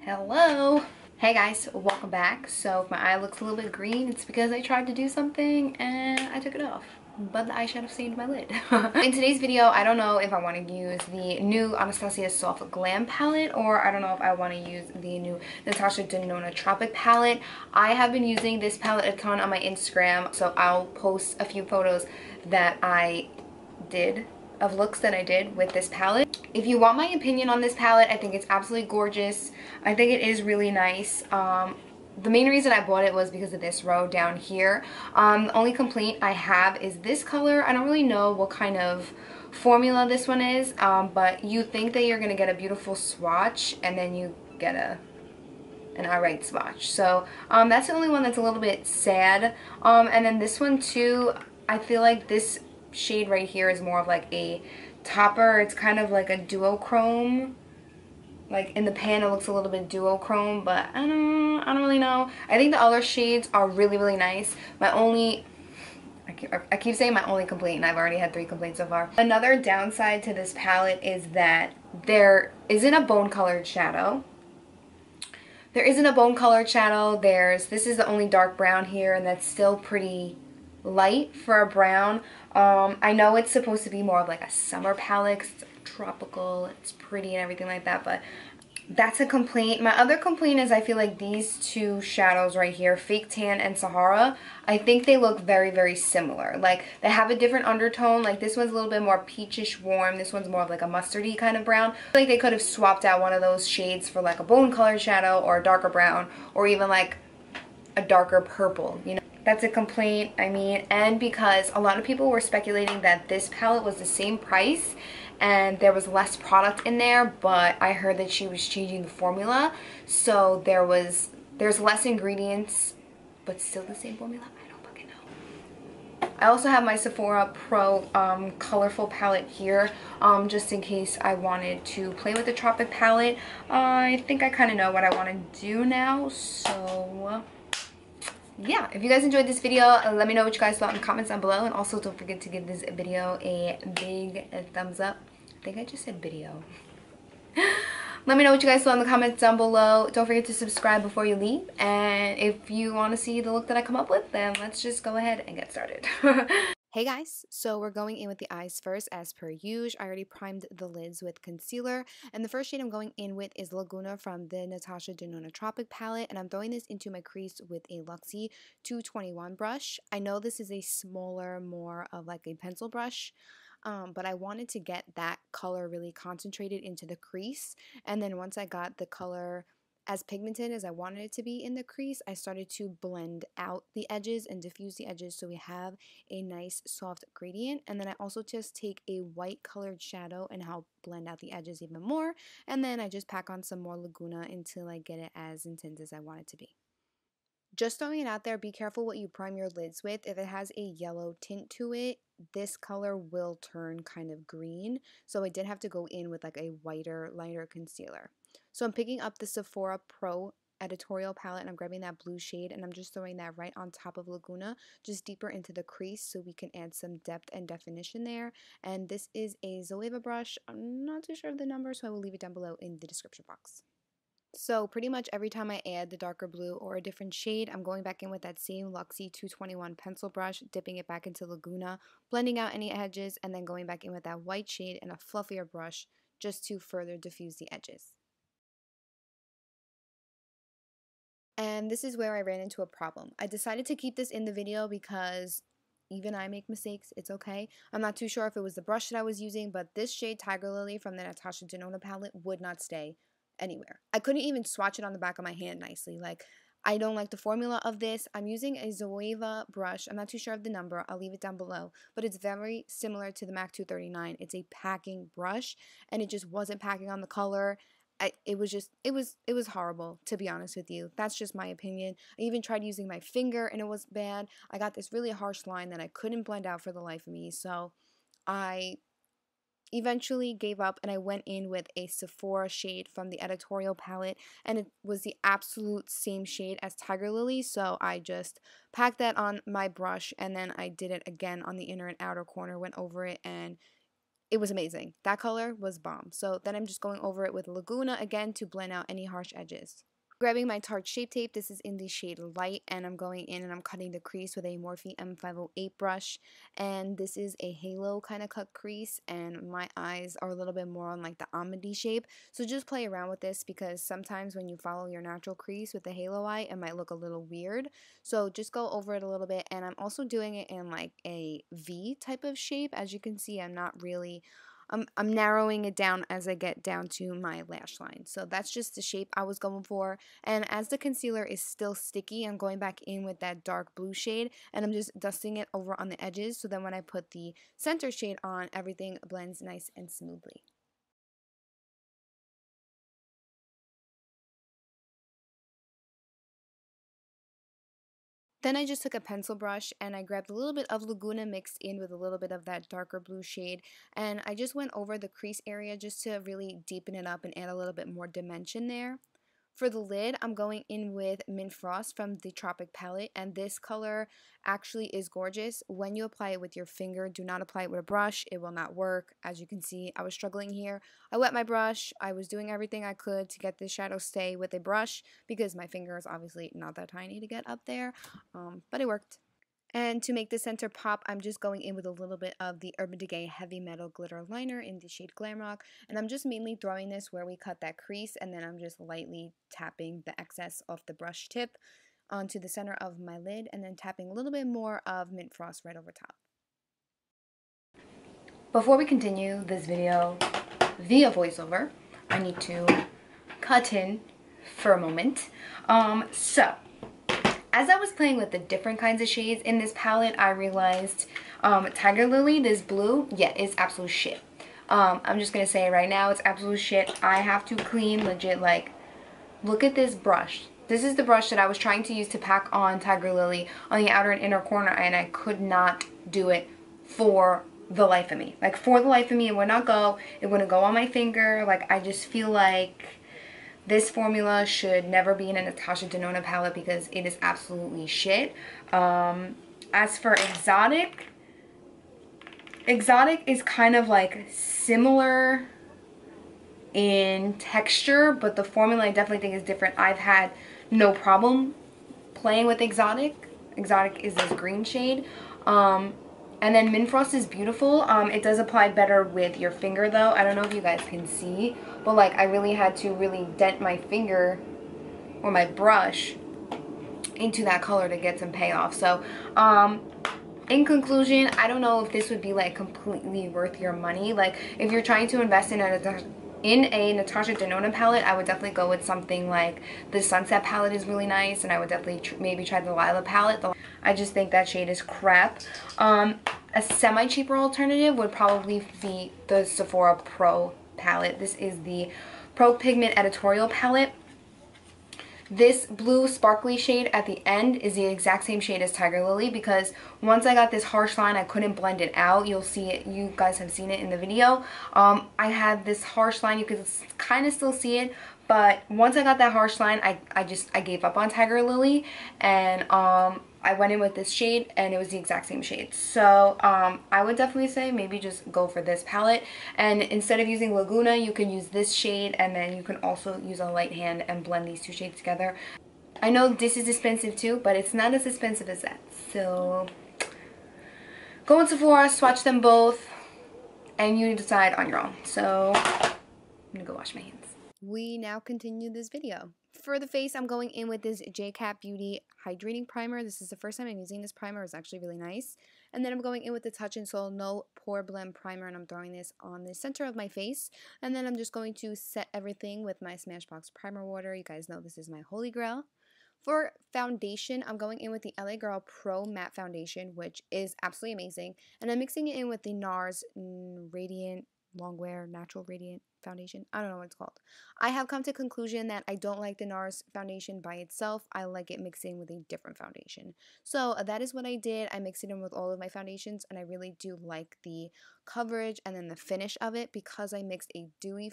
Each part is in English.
Hello! Hey guys, welcome back. So if my eye looks a little bit green, it's because I tried to do something and I took it off. But the eyeshadow stained my lid. In today's video, I don't know if I want to use the new Anastasia Soft Glam palette, or I don't know if I want to use the new Natasha Denona Tropic palette. I have been using this palette a ton on my Instagram, so I'll post a few photos that I did of looks that I did with this palette. If you want my opinion on this palette, I think it's absolutely gorgeous. I think it is really nice. The main reason I bought it was because of this row down here. The only complaint I have is this color. I don't really know what kind of formula this one is, but you think that you're gonna get a beautiful swatch and then you get an alright swatch. So that's the only one that's a little bit sad. And then this one too, I feel like this shade right here is more of like a topper. It's kind of like a duochrome. Like in the pan it looks a little bit duochrome, but I don't really know. I think the other shades are really, really nice. My only, I keep saying my only complaint, and I've already had 3 complaints so far. Another downside to this palette is that there isn't a bone colored shadow. This is the only dark brown here, and that's still pretty light for a brown. I know it's supposed to be more of like a summer palette 'cause it's tropical, it's pretty and everything like that, but that's a complaint. My other complaint is I feel like these two shadows right here, Fake Tan and Sahara, I think they look very, very similar. Like they have a different undertone. Like this one's a little bit more peachish warm. This one's more of like a mustardy kind of brown. I feel like they could have swapped out one of those shades for like a bone colored shadow or a darker brown, or even like a darker purple, you know. That's a complaint, I mean, and because a lot of people were speculating that this palette was the same price and there was less product in there, but I heard that she was changing the formula, so there's less ingredients, but still the same formula. I don't fucking know. I also have my Sephora Pro colorful palette here, just in case I wanted to play with the Tropic palette. I think I kind of know what I want to do now, so yeah, if you guys enjoyed this video, let me know what you guys thought in the comments down below, and also don't forget to give this video a big thumbs up. I think I just said video. Let me know what you guys thought in the comments down below. Don't forget to subscribe before you leave, and if you want to see the look that I come up with, then let's just go ahead and get started. Hey guys, so we're going in with the eyes first as per usual. I already primed the lids with concealer, and the first shade I'm going in with is Laguna from the Natasha Denona Tropic palette, and I'm throwing this into my crease with a Luxie 221 brush. I know this is a smaller, more of like a pencil brush, but I wanted to get that color really concentrated into the crease, and then once I got the color as pigmented as I wanted it to be in the crease, I started to blend out the edges and diffuse the edges so we have a nice soft gradient. And then I also just take a white colored shadow and help blend out the edges even more, and then I just pack on some more Laguna until I get it as intense as I want it to be. Just throwing it out there, be careful what you prime your lids with. If it has a yellow tint to it, this color will turn kind of green, so I did have to go in with like a whiter, lighter concealer. So I'm picking up the Sephora Pro Editorial palette, and I'm grabbing that blue shade, and I'm just throwing that right on top of Laguna, just deeper into the crease so we can add some depth and definition there. And this is a Zoeva brush. I'm not too sure of the number, so I will leave it down below in the description box. So pretty much every time I add the darker blue or a different shade, I'm going back in with that same Luxie 221 pencil brush, dipping it back into Laguna, blending out any edges, and then going back in with that white shade and a fluffier brush just to further diffuse the edges. And this is where I ran into a problem. I decided to keep this in the video because even I make mistakes, it's okay. I'm not too sure if it was the brush that I was using, but this shade Tiger Lily from the Natasha Denona palette would not stay anywhere. I couldn't even swatch it on the back of my hand nicely. Like, I don't like the formula of this. I'm using a Zoeva brush. I'm not too sure of the number. I'll leave it down below. But it's very similar to the MAC 239. It's a packing brush, and it just wasn't packing on the color. It was horrible, to be honest with you. That's just my opinion. I even tried using my finger, and it was bad. I got this really harsh line that I couldn't blend out for the life of me. So I eventually gave up, and I went in with a Sephora shade from the Editorial palette, and it was the absolute same shade as Tiger Lily, so I just packed that on my brush, and then I did it again on the inner and outer corner, went over it, and it was amazing. That color was bomb. So then I'm just going over it with Laguna again to blend out any harsh edges. Grabbing my Tarte Shape Tape, this is in the shade Light, and I'm going in and I'm cutting the crease with a Morphe M508 brush, and this is a halo kind of cut crease, and my eyes are a little bit more on like the almondy shape, so just play around with this because sometimes when you follow your natural crease with the halo eye, it might look a little weird, so just go over it a little bit. And I'm also doing it in like a V type of shape. As you can see, I'm not really I'm narrowing it down as I get down to my lash line. So that's just the shape I was going for. And as the concealer is still sticky, I'm going back in with that dark blue shade and I'm just dusting it over on the edges so then when I put the center shade on, everything blends nice and smoothly. Then I just took a pencil brush and I grabbed a little bit of Laguna mixed in with a little bit of that darker blue shade, and I just went over the crease area just to really deepen it up and add a little bit more dimension there. For the lid, I'm going in with Mint Frost from the Tropic palette, and this color actually is gorgeous. When you apply it with your finger, do not apply it with a brush. It will not work. As you can see, I was struggling here. I wet my brush. I was doing everything I could to get this shadow stay with a brush because my finger is obviously not that tiny to get up there, but it worked. And to make the center pop, I'm just going in with a little bit of the Urban Decay Heavy Metal Glitter Liner in the shade Glam Rock. And I'm just mainly throwing this where we cut that crease, and then I'm just lightly tapping the excess off the brush tip onto the center of my lid, and then tapping a little bit more of Mint Frost right over top. Before we continue this video via voiceover, I need to cut in for a moment. As I was playing with the different kinds of shades in this palette, I realized Tiger Lily, this blue, yeah, it's absolute shit. I'm just going to say it right now, it's absolute shit. I have to clean legit, like, look at this brush. This is the brush that I was trying to use to pack on Tiger Lily on the outer and inner corner, and I could not do it for the life of me. Like, for the life of me, it would not go. It wouldn't go on my finger. Like, I just feel like this formula should never be in a Natasha Denona palette because it is absolutely shit. As for Exotic is kind of like similar in texture, but the formula I definitely think is different. I've had no problem playing with Exotic. Exotic is this green shade. And then Mint Frost is beautiful. It does apply better with your finger though. I don't know if you guys can see, but like I really had to really dent my finger or my brush into that color to get some payoff. So in conclusion, I don't know if this would be like completely worth your money. Like if you're trying to invest in a Natasha Denona palette, I would definitely go with something like the Sunset palette is really nice, and I would definitely maybe try the Lila palette. I just think that shade is crap. A semi-cheaper alternative would probably be the Sephora Pro palette. This is the Pro Pigment Editorial palette. This blue sparkly shade at the end is the exact same shade as Tiger Lily, because once I got this harsh line, I couldn't blend it out. You'll see it. You guys have seen it in the video. I had this harsh line. You could kind of still see it, but once I got that harsh line, I gave up on Tiger Lily, and I went in with this shade and it was the exact same shade. So I would definitely say maybe just go for this palette, and instead of using Laguna, you can use this shade, and then you can also use a light hand and blend these two shades together. I know this is expensive too, but it's not as expensive as that. So go in Sephora, swatch them both, and you decide on your own. So I'm gonna go wash my hands. We now continue this video. For the face, I'm going in with this JCat Beauty Hydrating Primer. This is the first time I'm using this primer. It's actually really nice. And then I'm going in with the Touch in Sol No Pore Blend Primer, and I'm throwing this on the center of my face. And then I'm just going to set everything with my Smashbox Primer Water. You guys know this is my holy grail. For foundation, I'm going in with the LA Girl Pro Matte Foundation, which is absolutely amazing. And I'm mixing it in with the NARS Radiant Longwear Natural Radiant Foundation. I don't know what it's called. I have come to the conclusion that I don't like the NARS foundation by itself. I like it mixed in with a different foundation. So that is what I did. I mixed it in with all of my foundations, and I really do like the coverage and then the finish of it because I mixed a dewy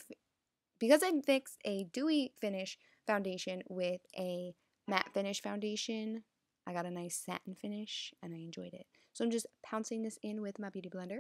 finish foundation with a matte finish foundation. I got a nice satin finish and I enjoyed it. So I'm just pouncing this in with my beauty blender.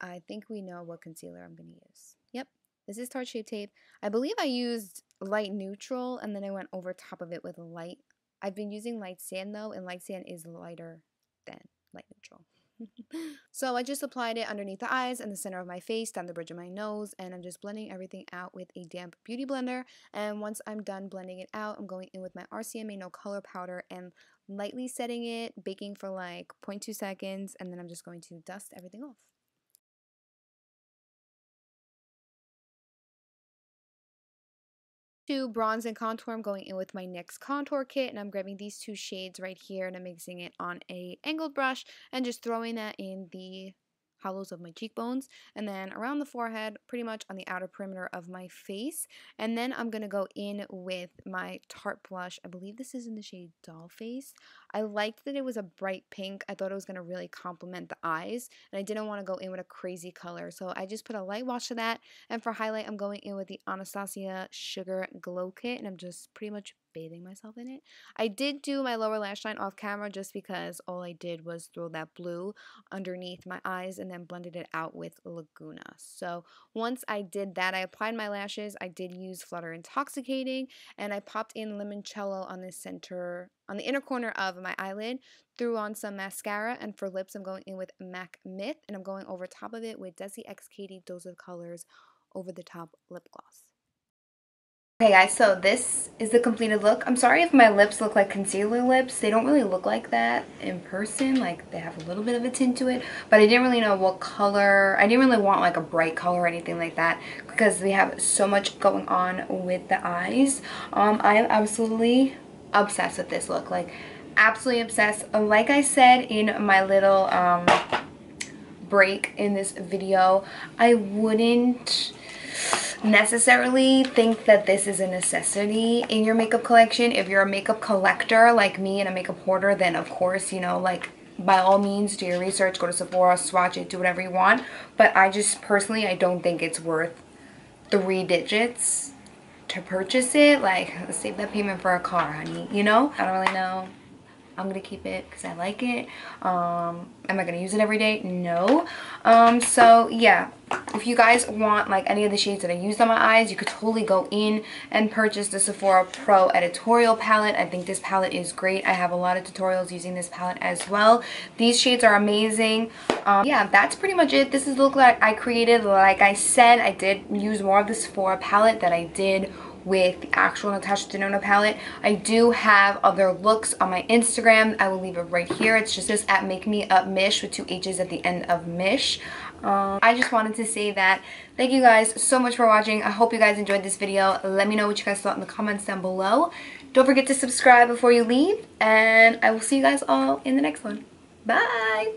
I think we know what concealer I'm going to use. Yep, this is Tarte Shape Tape. I believe I used light neutral and then I went over top of it with light. I've been using light sand though, and light sand is lighter than light neutral. So I just applied it underneath the eyes and the center of my face, down the bridge of my nose, and I'm just blending everything out with a damp beauty blender. And once I'm done blending it out, I'm going in with my RCMA No Color Powder and lightly setting it, baking for like 0.2 seconds, and then I'm just going to dust everything off. To bronze and contour, I'm going in with my NYX Contour Kit, and I'm grabbing these two shades right here and I'm mixing it on a angled brush and just throwing that in the hollows of my cheekbones and then around the forehead, pretty much on the outer perimeter of my face. And then I'm going to go in with my Tarte blush. I believe this is in the shade Doll Face. I liked that it was a bright pink. I thought it was going to really complement the eyes, and I didn't want to go in with a crazy color, so I just put a light wash to that. And for highlight, I'm going in with the Natasha Sugar Glow Kit, and I'm just pretty much bathing myself in it. I did do my lower lash line off camera just because all I did was throw that blue underneath my eyes and then blended it out with Laguna. So once I did that, I applied my lashes. I did use Flutter Intoxicating, and I popped in Limoncello on the center, on the inner corner of my eyelid, threw on some mascara, and for lips, I'm going in with MAC Myth, and I'm going over top of it with Dewy X Katy Dose of Colors over the top lip gloss. Okay guys, so this is the completed look. I'm sorry if my lips look like concealer lips. They don't really look like that in person. Like, they have a little bit of a tint to it, but I didn't really know what color. I didn't really want like a bright color or anything like that because we have so much going on with the eyes. I am absolutely obsessed with this look. Like, absolutely obsessed. Like I said in my little break in this video, I wouldn't necessarily think that this is a necessity in your makeup collection. If you're a makeup collector like me and a makeup hoarder, then of course, you know, like, by all means do your research, go to Sephora, swatch it, do whatever you want. But I just personally, I don't think it's worth 3 digits to purchase it. Like, let's save that payment for a car, honey, you know? I don't really know. I'm gonna keep it because I like it. Am I gonna use it every day? No. So yeah, if you guys want like any of the shades that I used on my eyes, you could totally go in and purchase the Sephora Pro Editorial palette. I think this palette is great. I have a lot of tutorials using this palette as well. These shades are amazing. Yeah, that's pretty much it. This is the look that I created. Like I said, I did use more of the Sephora palette than I did with the actual Natasha Denona palette. I do have other looks on my Instagram. I will leave it right here. It's just at Make Me Up Mish with 2 H's at the end of Mish. I just wanted to say that thank you guys so much for watching. I hope you guys enjoyed this video. Let me know what you guys thought in the comments down below. Don't forget to subscribe before you leave, and I will see you guys all in the next one. Bye!